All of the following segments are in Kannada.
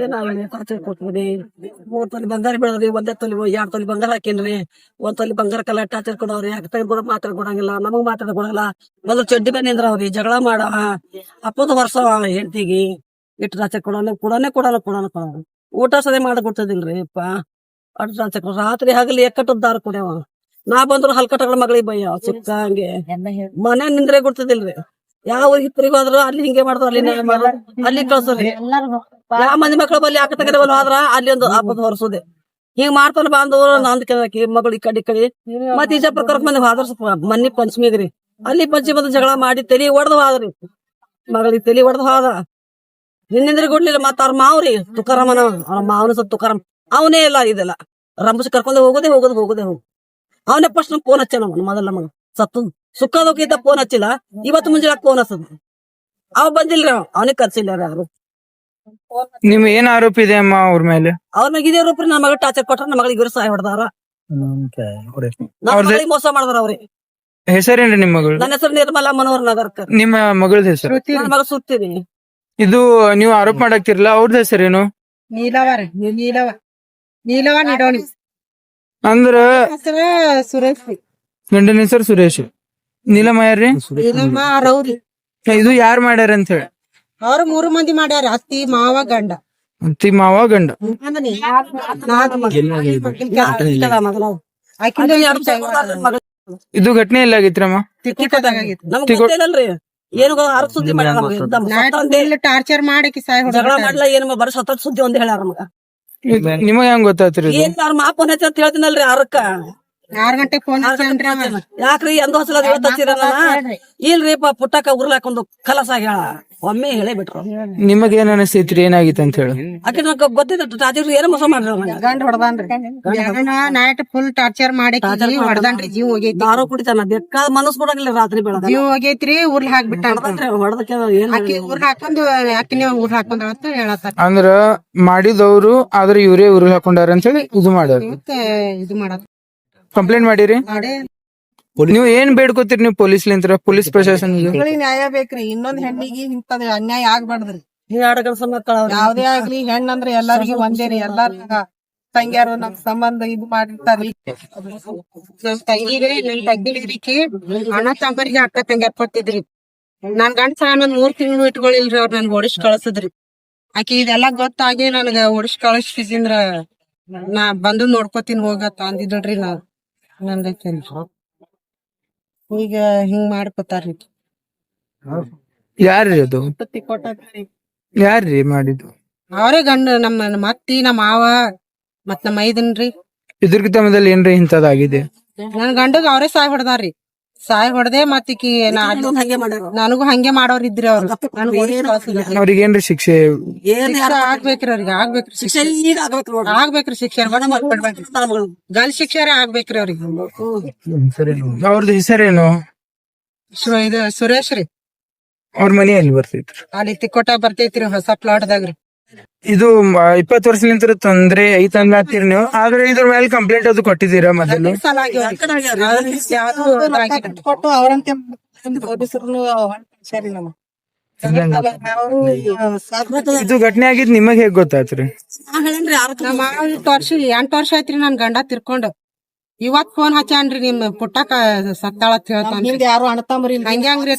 ಏನಾಗಲಿ ಟಾರ್ಚರ್ ಕೊಟ್ರಿ 3 ತೊಲಿ ಬಂಗಾರ ಬೆಳದ್ರಿ, 1 ತೊಲಿ 2 ತೊಲಿ ಬಂಗಾರ ಹಾಕೇನ್ರಿ, 1 ತೊಲಿ ಬಂಗಾರ ಕಲ್ಲ ಟಾರ್ಚರ್ ಕೊಡವ್ರಿ. ಕೂಡ ಮಾತಾಡ್ ಕೊಡಂಗಿಲ್ಲ, ನಮಗ್ ಮಾತಾಡ ಕೊಡಲ್ಲ. ಮೊದಲು ಚಡ್ಡಿ ಮೇಲೆ ನಿಂದ್ರವ್ರಿ, ಜಗಳ ಮಾಡವ, ಅಪ್ಪದ ವರ್ಷವ ಹೆಂಡತಿಗೆ ಇಟ್ಟು ಟಾರ್ಚರ್ ಕೊಡಲ್ಲ. ಊಟ ಸರಿ ಮಾಡಿ ಕೊಡ್ತದಿಲ್ರಿ ಅಪ್ಪ. ಅಟ್ ಟಾರ್ಚರ್ ಕೊಡ, ರಾತ್ರಿ ಹಗಲಿ ಎಕ್ಕಟ್ಟದ ದಾರ ಕುಡಿಯವ. ನಾ ಬಂದ್ರು ಹಲ್ಕಟ್ಟಗಳ ಮಗಳಿಗೆ ಬಯ್ಯ ಚಿಕ್ಕ ಹಂಗೆ ಮನೆ ನಿಂದ್ರೆ ಕೊಡ್ತದಿಲ್ರಿ. ಯಾವ ಇಬ್ಬರಿಗೆ ಹೋದ್ರು ಅಲ್ಲಿ ಹಿಂಗೆ ಮಾಡ್ತಾರ, ಅಲ್ಲಿ ಕಳ್ಸ್ರಿ. ಯಾವ ಮಂದಿ ಮಕ್ಳು ಬಲ್ಲಿ ಆಕ ತಗದವಲ್ಲ ಆದ್ರ ಅಲ್ಲಿ ಒಂದು ಹಬ್ಬದ ಹೊರಸುದೆ ಹಿಂಗ್ ಮಾಡ್ತಾನ ಬಾಂಧವರು. ನಂದ್ ಕೇಳಾಕಿ ಮಗಳು ಈ ಕಡೆ ಮತ್ ಈಜ ಪ್ರಕಾರ ಮಂದಿ ಹಾದ್ರ ಮನ್ನಿ ಪಂಚಮಿಗ್ರಿ, ಅಲ್ಲಿ ಪಂಚಮಿ ಬಂದು ಜಗಳ ಮಾಡಿ ತಲಿ ಒಡ್ದು ಹಾದ್ರಿ. ಮಗಳಿಗೆ ತಲಿ ಒಡ್ದು ಹಾದ ನಿನ್ನಿಂದ್ರಿ ಕೊಡ್ಲಿಲ್ಲ. ಮತ್ತ ಅವ್ರ ಮಾವ್ರಿ ತುಕಾರಾಮನ, ಅವ್ರ ಮಾವನ ಸ್ವಲ್ಪ ತುಕಾರಾಮ್ ಅವನೇ ಇಲ್ಲ ಇದೆಲ್ಲ ರಂಬಸ್ ಕರ್ಕೊಂಡೆ ಹೋಗೋದೇ ಹೋಗು. ಅವನೇ ಫಸ್ಟ್ ನಮ್ ಫೋನ್ ಹಚ್ಚ ಮೊದಲ ಮಗ ಸತ್ತು ಸುಖದೋಗಿದ್ದ ಫೋನ್ ಹಚ್ಚಿಲ್ಲ. ಇವತ್ತು ಮುಂಜಾನೆ ಫೋನ್ ಹಚ್ಚದ ಅವ ಬಂದಿಲ್ರಿ, ಅವನಿಗೆ ಕರ್ಸಿಲ್ಲ ಯಾರು. ನಿಮ್ ಏನ್ ಆರೋಪ ಇದೆ ಅಮ್ಮ ಅವ್ರ ಮೇಲೆ? ಅವ್ರ ಮ್ಯಾಗ ಇದೇ ರೂಪ್ರಿ ನನ್ನ ಮಗ ಟಾರ್ಚರ್ ಕೊಟ್ರ, ನಮ್ಮ ಮಗಳಿಗೆ ಇವರು ಸಹಾಯ ಹೊಡೆದಾರ, ಮೋಸ ಮಾಡಿದಾರ ಅವ್ರಿ. ಹೆಸರೇನ್ರಿ ನಿಮ್ ಮಗಳು? ನನ್ನ ಹೆಸರು ನಿರ್ಮಲಾ ಮನೋಹರ್ ನಗರ್ಕರ್. ನಿಮ್ಮ ಮಗಳ ಹೆಸರು? ನನ್ನ ಮಗ ಸುತ್ತೀನಿ. ಇದು ನೀವು ಆರೋಪ ಮಾಡಾಕ್ತಿರಲ್ಲ, ಅವ್ರದ್ ಹೆಸರೇನು? ನೀಲವ ನಿಡೋಣಿ ಅಂದ್ರ ಸುರೇಶ್. ಗಂಡನ ಹೆಸರು ಸುರೇಶ್. ನೀಲಮ್ಮ ಯಾರ್ರಿ? ನೀಲಮ್ಮ ರೌರಿ. ಇದು ಯಾರು ಮಾಡ್ಯಾರ ಅಂತ ಹೇಳಿ? ಅವ್ರು 3 ಮಂದಿ ಮಾಡ್ಯಾರ, ಅತ್ತಿ ಮಾವ ಗಂಡ. ಅತ್ತಿ ಮಾವ ಗಂಡ. ಇದು ಘಟನೆ ಎಲ್ಲ ಆಗೈತ್ರಮ್ಮ? ಏನು ಸುದ್ದಿ ಟಾರ್ಚರ್ ಮಾಡಿ ಜಗಳ ಮಾಡ್ಲಾ ಏನು ಬರ ಸತ್ತ ಸುದ್ದಿ ಒಂದ್ ಹೇಳ್ಯಾರ ಮಗ. ನಿಮಗ ಹೆಂಗ್ ಗೊತ್ತಾತ್ರಿ? ಏನ್ ಅವ್ರ ಮಾ ಫೋನ್ ಹಚ್ಚ ಅಂತ ಹೇಳ್ತೀನಲ್ರಿ 6 ಗಂಟೆಗೆ ಫೋನ್ ಯಾಕ್ರಿ ಎಂದ ಹೊಸಲ ಇಲ್ರಿ ಪುಟ್ಟಕ್ಕ ಉರ್ಲಾಕೊಂದು ಕಲಸ ಆಗ್ಯಾಳ ಒಮ್ಮೆ ಹೇಳೇ ಬಿಟ್ರು. ನಿಮಗ ಏನ್ ಅನಿಸ್ತೈತ್ರಿ ಏನಾಗಿತ್ತು ಅಂತ ಹೇಳಿ? ಆಕೆ ನಂಗೆ ಗೊತ್ತಿತ್ತು ರಾಜರು ಏನೋ ಮೋಸ ಮಾಡ್ರಿ, ಗಂಡ ಹೊಡ್ದಾನ್ರಿ. ನೈಟ್ ಫುಲ್ ಟಾರ್ಚರ್ ಮಾಡಿ ಹೊಡ್ದಾನ್ರಿ, ಜೀವ ಹೋಗೈತಿ. ದಾರು ಕುಡಿತಾನ ಬೇಕಾದ ಮನಸ್ ಕೊಡಂಗಿಲ್ಲ, ರಾತ್ರಿ ಬೆಳಗ ಜೀವ ಹೋಗೈತ್ರಿ. ಊರ್ಲಿ ಹಾಕ್ಬಿಟ್ಟ ಹೊಡೆದಕ್ಕೆ ಊರ್ ಹಾಕೊಂಡ್ ಯಾಕೆ ಊರ್ ಹಾಕೊಂಡ್ ಅಂತ ಹೇಳತ್ತಾರ. ಅಂದ್ರ ಮಾಡಿದವ್ರು ಆದ್ರೆ ಇವ್ರೇ ಊರ್ ಹಾಕೊಂಡಾರ ಅಂತ ಹೇಳಿ ಇದು ಮಾಡ್ಯಾರ. ಇದು ಮಾಡತ್ ಕಂಪ್ಲೇಂಟ್ ಮಾಡಿರಿ? ನೀವು ಏನ್ ಬೇಡ್ಕೋತೀರಿ ನೀವು ಪೊಲೀಸ್ಲಿಂತ್ರ, ಪೊಲೀಸ್ ಪ್ರಶಾಸನ? ನ್ಯಾಯ ಬೇಕ್ರಿ. ಇನ್ನೊಂದ್ ಹೆಣ್ಣಿಗೆ ಇಂತದ ಅನ್ಯಾಯ ಆಗ್ಬಾರ್ದ್ರಿ. ಮಕ್ಕಳ ಯಾವ್ದೇ ಆಗ್ಲಿ ಹೆಣ್ಣಂದ್ರ ಎಲ್ಲಾರಿಗೂ ಒಂದೇರಿ. ಎಲ್ಲಾರ ತಂಗ್ಯಾರು ನಮ್ ಸಂಬಂಧ ಇದು ಮಾಡಿರ್ತಾರ್ರಿ. ತಂಗಿಗೆ ನನ್ ತಂಗಿಗೆ ಅಣ್ಣ ತಮ್ಮರಿಗೆ ಅಕ್ಕ ತಂಗ್ಯಾರ ಕೊಟ್ಟಿದ್ರಿ. ನಾನ್ ಗಂಡ ಒಂದ್ 3 ತಿಂಗಳು ಇಟ್ಕೊಳಿಲ್ರಿ, ಅವ್ರ ನನ್ ಓಡಿಸ್ ಕಳ್ಸದ್ರಿ. ಆಕಿ ಇದೆಲ್ಲಾ ಗೊತ್ತಾಗಿ ನನ್ಗ ಓಡಿಸ್ ಕಳಿಸ್ತಿದ್ರ ನಾ ಬಂದು ನೋಡ್ಕೋತೀನಿ ಹೋಗತ್ತ ಅಂದಿದ್ರಿ. ನಾ ನಂದೈತೇನ್ರಿ ಈಗ ಹಿಂಗ್ ಮಾಡ್ಕೊತಾರ್ರಿ. ಯಾರ್ರಿ ಅದು? ಯಾರ್ರಿ ಮಾಡಿದ್ದು? ಅವರೇ ಗಂಡ ನಮ್ಮ ಅತ್ತಿ, ನಮ್ಮ ಮಾವ ಮತ್ ನಮ್ಮ ಮೈದನ್ರಿ. ಇದ್ರಕಿತ ಮೊದಲು ಏನ್ರಿ ಇಂತದಾಗಿದೆ? ನನ್ ಗಂಡಗ ಅವರೇ ಸಾಯ್ ಹೊಡೆದಾರ್ರಿ. ಸಾಯ್ ಹೊಡೆದೆ ಮತ್ತಿಕಿ ನನಗೂ ಹಂಗೆ ಮಾಡೋರ್ ಇದ್ರಿ. ಅವ್ರು ಅವ್ರಿಗೆ ಏನ್ರಿ ಶಿಕ್ಷೆ? ಆಗ್ಬೇಕ್ರಿ, ಅವ್ರಿಗೆ ಆಗ್ಬೇಕ್ರಿ ಶಿಕ್ಷೆ. ಆಗ್ಬೇಕ್ರಿ ಶಿಕ್ಷೆ, ಗಲ್ ಶಿಕ್ಷೆ ಆಗ್ಬೇಕ್ರಿ ಅವ್ರಿಗೆ. ಅವ್ರದ್ದು ಹೆಸರೇನು? ಇದು ಸುರೇಶ್ ರೀ. ಅವ್ರ ಮನೆ ಎಲ್ಲಿ ಬರ್ತೈತ್ರಿ? ಅಲ್ಲಿ ತಿಕ್ಕೋಟ ಬರ್ತೈತ್ರಿ, ಹೊಸ ಪ್ಲಾಟ್ದಾಗ್ರಿ. ಇದು 20 ವರ್ಷಲಿಂದ ತೊಂದ್ರೆ ಐತಂದ್ರಿ ನೀವು, ಆದ್ರೆ ಇದ್ರ ಮೇಲೆ ಕಂಪ್ಲೇಂಟ್ ಅದು ಕೊಟ್ಟಿದ್ದೀರಾ ಮೊದಲು? ಕೊಟ್ಟು ಅವ್ರಂತೆ ಇದು ಘಟನೆ ಆಗಿದ್ ನಿಮಗ್ ಹೇಗ್ ಗೊತ್ತಾತ್ರಿ? 8 ವರ್ಷ ಆಯ್ತ್ರಿ ನನ್ ಗಂಡ ತಿರ್ಕೊಂಡು. ಇವತ್ ಫೋನ್ ಹಚ್ಚಾನ್ರಿ, ನಿಮ್ ಪುಟ್ಟಕ್ಕ ಸತ್ತಾಳ ಅಂತ ಹೇಳ್ತಾನ. ಯಾರು ಅಣ್ಣತಮ್ಮರಿ ಹಂಗ್ಯಾಂಗ್ರಿ?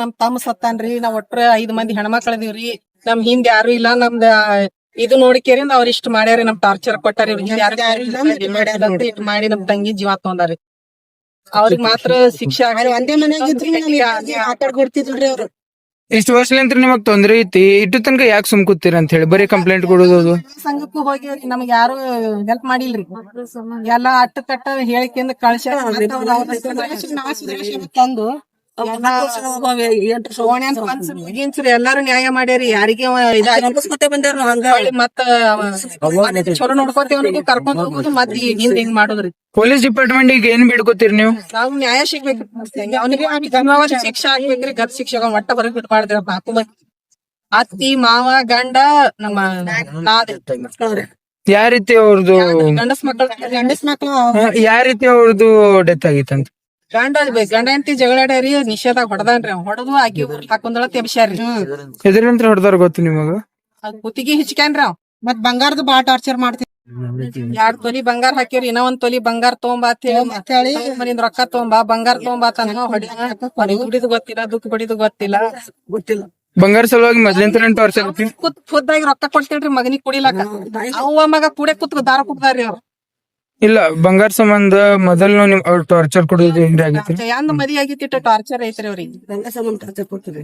ನಮ್ ತಮ್ಮ ಸತ್ತಾನ್ರಿ, ನಾವ್ ಒಟ್ರ 5 ಮಂದಿ ಹೆಣ್ಮಕ್ಳದೀವ್ರಿ. ನಮ್ ಹಿಂದ್ ಯಾರು ಇಲ್ಲ. ನಮ್ದ ಇದು ನೋಡಿಕೇರಿ ಅವ್ರ ಇಷ್ಟ ಮಾಡ್ಯಾರಿ, ನಮ್ ಟಾರ್ಚರ್ ಕೊಟ್ಟಾರಿ. ಇಟ್ ಮಾಡಿ ನಮ್ ತಂಗಿ ಜೀವ ತೊಂದಾರಿ. ಅವ್ರಿಗೆ ಮಾತ್ರ ಶಿಕ್ಷೆ ಒಂದೇ ಮನ್ಯಾಗ ಮಾತಾಡ್ಕೊಡ್ತಿದ್ರಿ ಅವ್ರು. ಇಷ್ಟು ವರ್ಷಲಿಂತ್ರ ನಿಮಗ್ ತೊಂದ್ರೆ ಐತಿ, ಇಟ್ಟು ತನಕ ಯಾಕೆ ಸುಮ್ಕೂತೀರ ಅಂತ ಹೇಳಿ ಬರೀ ಕಂಪ್ಲೇಂಟ್ ಕೊಡೋದು? ಸಂಘಕ್ಕೂ ಹೋಗಿ ನಮ್ಗೆ ಯಾರು ಹೆಲ್ಪ್ ಮಾಡಿಲ್ರಿ. ಎಲ್ಲಾ ಅಟ್ಟಕಟ್ಟ ಹೇಳಿಕೆಂದ ಕಳ್ಸ ತಂದು ಎಲ್ಲಾರು ನ್ಯಾಯ ಮಾಡ್ಯಾರಿ. ಯಾರಿಗೆ ಮತ್ತ ಚಲೋ ನೋಡ್ಕೋತೇವ್ ಕರ್ಕೊಂಡ್ ಹೋಗುದು, ಮತ್ ಹಿಂದ್ ಹಿಂಗ್ ಮಾಡೋದ್ರಿ. ಪೊಲೀಸ್ ಡಿಪಾರ್ಟ್ಮೆಂಟ್ ಈಗ ಏನ್ ಬೇಡ್ಕೋತೀರಿ ನೀವು? ನಾವು ನ್ಯಾಯ ಸಿಗ್ಬೇಕು, ಅವನಿಗೆ ಶಿಕ್ಷೆ ಆಗ್ಬೇಕ್ರಿ. ಗತ್ ಶಿಕ್ಷೆ ಒಟ್ಟ ಬರಕ್ ಬಿಟ್ಟು ಮಾಡಿದ್ರ ಹಾಕು. ಅತ್ತಿ ಮಾವ ಗಂಡ ನಮ್ಮ ಯಾವ ರೀತಿ ಅವ್ರದ್ದು ಗಂಡಸ್ ಮಕ್ಳು ಯಾವ ರೀತಿ ಅವ್ರದ್ದು ಡೆತ್ ಆಗಿತ್ತಂತ? ಗಂಡ ಹೆಂಡತಿ ಜಗಳಾಡ್ಯಾರಿ, ನಿಷೇಧಾಗ ಹೊಡೆದಾನ್ರಿ. ಹೊಡೆದು ಆಕಿ ಹಾಕೊಂಡಳ ತೆಬ್ಸ್ಯಾರಿ. ಎದ್ರಂತ್ರ ಹೊಡೆದಾರ ಗೊತ್ತು ನಿಮಗ? ಕುತ್ತಿಗೆ ಹಿಚ್ಕ್ಯಾನ್ರಿ ಅವ್. ಮತ್ ಬಂಗಾರದ ಬಾಳ ಟಾರ್ಚರ್ ಮಾಡ್ತೀವಿ. 2 ತೊಲಿ ಬಂಗಾರ ಹಾಕಿವ್ರಿ, ಇನ್ನ 1 ತೊಲಿ ಬಂಗಾರ ತಗೊಂಬಾ ಅಂತ ಹೇಳಿ ಮನಿಂದ ರೊಕ್ಕ ತಗೊಂಬಾ, ಬಂಗಾರ ತಗೊಂಬಾ ತನ್ನ ಹೊಡಿದು ಗೊತ್ತಿಲ್ಲ, ದುಃಖ ಹೊಡಿದು ಗೊತ್ತಿಲ್ಲ. ಬಂಗಾರ ಸಲುವಾಗಿ ಮೊದ್ಲಿಂದ ಟಾರ್ಚರ್ ಖುದ್ದಾಗಿ ರೊಕ್ಕ ಕೊಡ್ತೇಳ್ರಿ ಮಗನಿಗೆ ಕುಡಿಲಕ್ಕ. ಅವ್ವ ಮಗ ಕುಡೆ ಕುತ್ ದಾರ ಕುಡ್ದಾರ್ರಿ ಅವ್ರು. ಇಲ್ಲ ಬಂಗಾರ ಸಂಬಂಧ ಮೊದಲು ನಿಮ್ ಅವ್ರ ಟಾರ್ಚರ್ ಕೊಡೋದು ಹೆಂಗಾಗಿತ್ತು? ಯಾಂದ್ ಮದಿ ಆಗಿತ್ತು ಟಾರ್ಚರ್ ಐತ್ರಿ ಅವ್ರಿಗೆ. ಗಂಗಾ ಸಂಬಂಧ ಟಾರ್ಚರ್ ಕೊಡ್ತೀರಿ.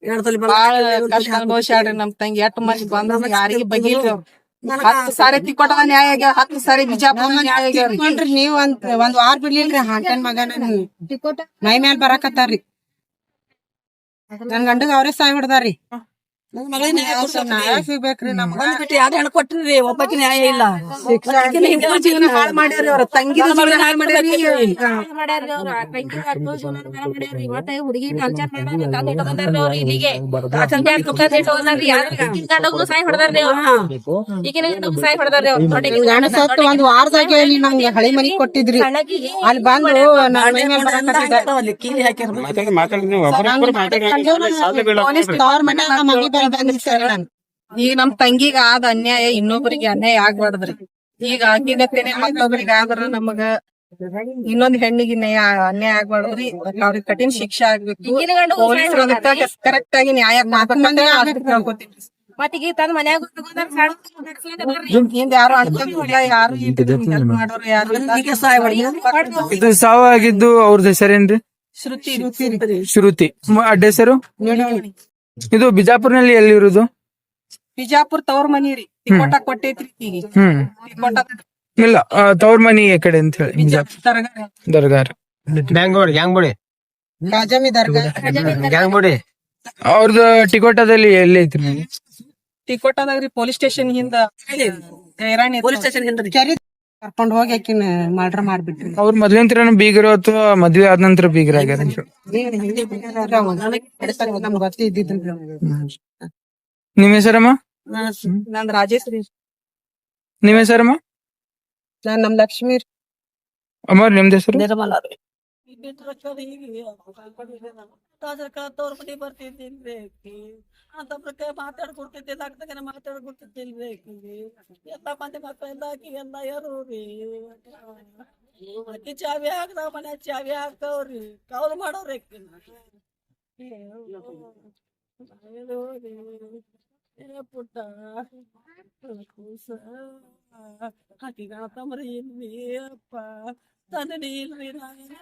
2 ತೊಲಿ ಬಾಳ ಕಷ್ಟ ಅನುಭವಿಸ್ಯಾಡ್ರಿ ನಮ್ ತಂಗಿ. 8 ಮಂದಿ ಬಂದ ಯಾರಿಗೆ ಬಗಿಲ್ರಿ ಅವ್ರು. 10 ಸಾರಿ ತಿಕ್ಕೋಟದ ನ್ಯಾಯ ಆಗ್ಯಾವ, 10 ಸಾರಿ ಬಿಜಾಪುರ ನ್ಯಾಯ ಆಗ್ಯಾವ್ರಿ. ನೀವ್ ಒಂದ್ ವಾರ ಬಿಡ್ಲಿಲ್ರಿ ಹಾಂಟನ್ ಮಗನ ಮೈ ಮ್ಯಾಲ್ ಬರಾಕತ್ತಾರ್ರಿ. ನನ್ ಗಂಡಗ ಅವ್ರೇ ಸಾಯ್ ಹೊಡ್ದಾರ್ರಿ. ನ್ಯಾಯ ಸಿಗ್ಬೇಕ್ರಿ ನಮ್ಗ. ಯಾರು ಹೆಣ್ಣು ಕೊಟ್ರಿ, ಒಬ್ಬಕ್ಕೆ ನ್ಯಾಯ ಇಲ್ಲ. ಜೀವನ ಹಾಳ್ ಮಾಡ್ಯಾರಿ ಅವ್ರ ತಂಗಿದ ಜೀವನ ಹಾಳ್ ಮಾಡ್ಯಾರಿ. ಹುಡುಗಿ ಟಾರ್ಚರ್ ಮಾಡ್ರಿ ಇಲ್ಲಿಗೆ ಸಾಯ್ ಹೊಡೆದಾರ್ರಿ ಈಗಿನ ಸಾಯ್ ಹೊಡೆದಾರ್ರಿ ಅವ್ರು. ಗಂಡ ಸತ್ತು 1 ವಾರದಾಗ ಹೇಳಿ ನಮ್ಗೆ ಹಳಿ ಮನಿ ಕೊಟ್ಟಿದ್ರಿ. ಅಲ್ಲಿ ಬಂದು ನನ್ ಮೈ ಮ್ಯಾಲ್ ಬರಾಕತ್ತಿದ್ದ. ಕೀಲಿ ಹಾಕ್ಯಾರ. ಈಗ ನಮ್ ತಂಗಿಗ ಆದ ಅನ್ಯಾಯ ಇನ್ನೊಬ್ಬರಿಗೆ ಅನ್ಯಾಯ ಆಗ್ಬಾರ್ದ್ರಿ. ಈಗ ಆಗಿನತ್ತೇನೆ ಮತ್ತೊಬ್ಬರಿಗೆ ಆದ್ರ ನಮಗ ಇನ್ನೊಂದ್ ಹೆಣ್ಣಿಗೆ ಅನ್ಯಾಯ ಆಗ್ಬಾರ್ದ್ರಿ. ಅವ್ರಿಗೆ ಕಠಿಣ ಶಿಕ್ಷೆ ಆಗ್ಬೇಕು. ಕರೆಕ್ಟ್ ಆಗಿ ನ್ಯಾಯ ಮಾಡ್ಬೇಕಂದ್ರೆ ಮತ್ತೀಗ ತಂದ್ ಮನ್ಯಾಗ ಹಿಂದ ಯಾರು ಅಣ್ತಂಗಿಲ್ಲ, ಯಾರು ಹೆಲ್ಪ್ ಮಾಡೋರು ಯಾರು ಇಲ್ಲ. ಇದು ಸಾವಾಗಿದ್ದು ಅವ್ರದ್ದು ಹೆಸರೇನ್ರಿ? ಶ್ರುತಿ ಶ್ರುತಿ. ಅಡ್ಡ ಹೆಸರು? ಇದು ಬಿಜಾಪುರ್ನಲ್ಲಿ ಎಲ್ಲಿ ಇರುದು? ಬಿಜಾಪುರ್ ತವ್ರ ಮನಿ ರೀ. ತಿಕೋಟ ಕೊಟ್ಟೈತ್ರಿ ಈಗ. ತಿಕೋಟ ಇಲ್ಲ ತವ್ರ ಮನಿ ಈ ಕಡೆ ಅಂತ ಹೇಳಿ ದರ್ಗಾರ್ ಕಾಜಮಿ ದರ್ಗಾ ಅವ್ರದ್ದು ಟಿಕೋಟದಲ್ಲಿ ಎಲ್ಲಿ ಐತ್ರಿ? ತಿಕೋಟದಾಗ್ರಿ ಪೊಲೀಸ್ ಸ್ಟೇಷನ್ ಹಿಂದ ಪೊಲೀಸ್ ಸ್ಟೇಷನ್ ಹಿಂದ್ರಿ. ಕರ್ಕೊಂಡ್ ಹೋಗಿ ಆಕಿನ ಮರ್ಡರ್ ಮಾಡ್ಬಿಟ್ರಿ. ಅವ್ರ ಮೊದ್ಲಿಂತ್ರ ಬೀಗರು ಅಥವಾ ಮದ್ವೆ ಆದ ನಂತರ ಬೀಗರ ಆಗ್ಯಾರ? ನಮ್ಗೆ ಗೊತ್ತೇ ಇದ್ದಿದ್ರಿ. ನಿಮ್ ಹೆಸರಮ್ಮ? ನಂದ್ ರಾಜೇಶ್ ರೀ. ನಿಮ್ ಹೆಸರಮ್ಮ? ನಮ್ ಲಕ್ಷ್ಮೀ ರೀ. ಅಮ್ಮರ್ ನಿಮ್ದ ಹೆಸರು? ನಿರ್ಮಲ ರೀ. ತವ್ರ ಮನೆ ಬರ್ತಿದ್ದಿಲ್ಬೇಕಿ ಅಂತ ಮಾತಾಡ್ಕೊಡ್ತಿದ್ದಿಲ್ಲ, ಆಗ್ತಾಗ ಮಾತಾಡ್ಕೊಡ್ತಿದ್ದಿಲ್ಬೇಕಿ. ಎಲ್ಲ ಮಂದಿ ಮಕ್ಕಳೆಲ್ಲ ಎಲ್ಲ ಯಾರೂರಿ ಅಕ್ಕಿ ಚಾವಿ ಹಾಕ್ದಾವ, ಮನೆ ಚಾವಿ ಹಾಕ್ತಾವ್ರಿ, ಕೌಲ್ ಮಾಡೋರಿ. ಪುಟ್ಟ ಕೂಸ ಹಾಕಿ ತಮ್ರಿ ಇಲ್ವಿ ಅಪ್ಪ ತಂದೆ ಇಲ್ರಿ, ನಾವೇನ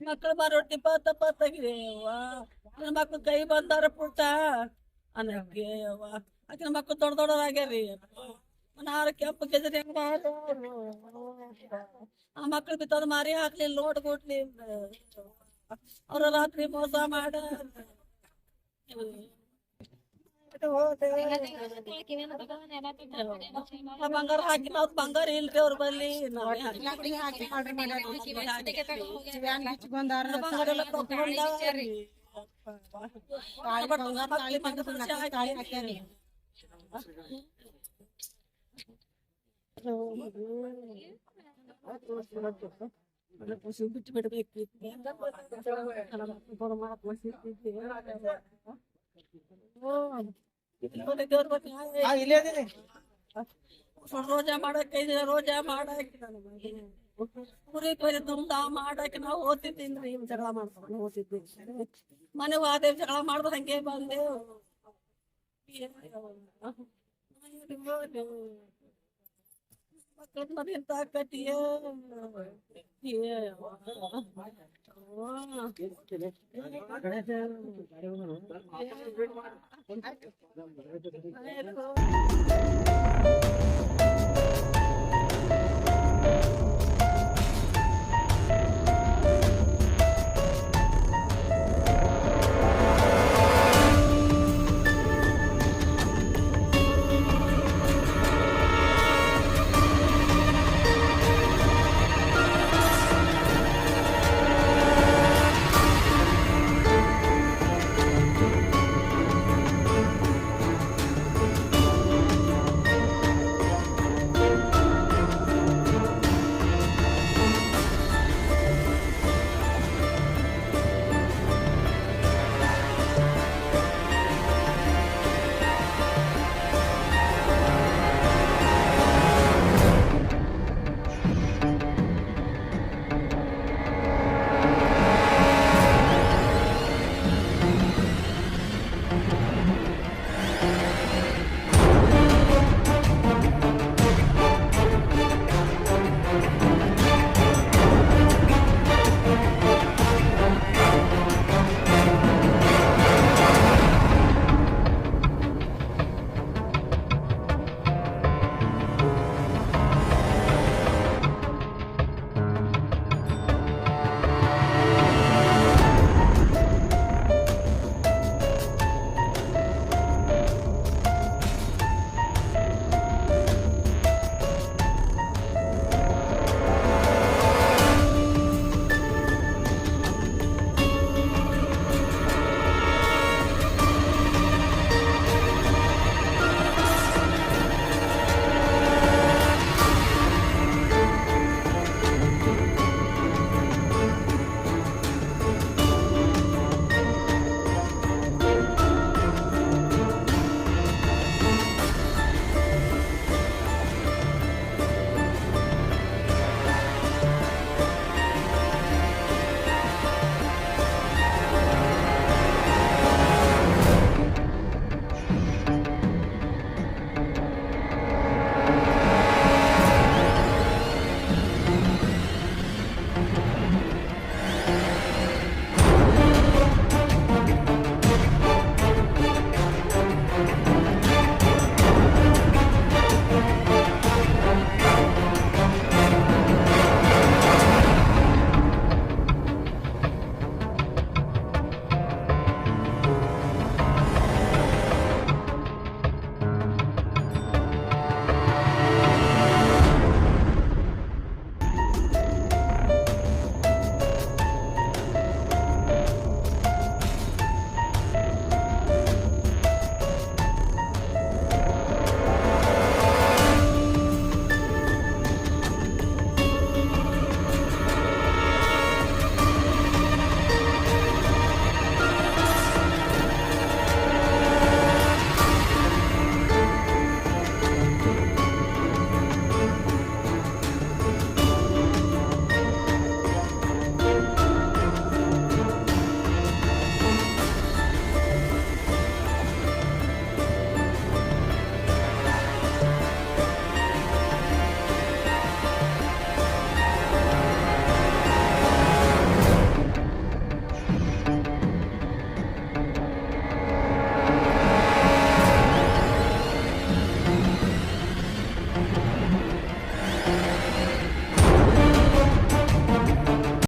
ಮಕ್ಕಳು ಬರೋಟಿ ಪತ್ತಾಗಿದೇವ. ನನ್ನ ಮಕ್ಳು ಕೈ ಬಂದಾರ ಪುಟ್ಟ ಅನ್ನಕ್ಕೆ ಆಕಿನ ಮಕ್ಳು ದೊಡ್ಡದಾಗ್ಯಾರಿ. ನಾರು ಕೆಂಪು ಗೆದ್ರಿ ಆ ಮಕ್ಳು ಬಿತ್ತದ ಮಾರಿ ಹಾಕ್ಲಿಲ್ಲ, ನೋಡ್ಕೊಟ್ಲಿಲ್ಲ. ಅವ್ರ ರಾತ್ರಿ ಮೋಸ ಮಾಡ ಬಂಗಾರ ಹಾಕಿ ನಾವ್ ಬಂಗಾರ ಇಲ್ರಿ ಅವ್ರ ಬಲ್ಲಿ. ಬಿಟ್ಟು ಬಿಡ್ಬೇಕು. ರೋಜಾ ಮಾಡಕ್ ರೋಜಾ ಮಾಡಕ್ ಕುರಿ ಕೊಯ್ದು ತುಂಬ ಮಾಡಕ್ ನಾವು ಓದ್ತಿದ್ದೀನ್ರಿ. ಜಗಳ ಮಾಡ್ಕೊಂಡು ಓದ್ತಿದ್ವಿ. ಮನೆ ವಾದೇವ್ ಜಗಳ ಮಾಡ್ದು ಹಂಗೆ ಬಂದೇವು. ಮಕ್ಕಳ ಮನೆ ಅಂತ ಕಟ್ಟಿಯ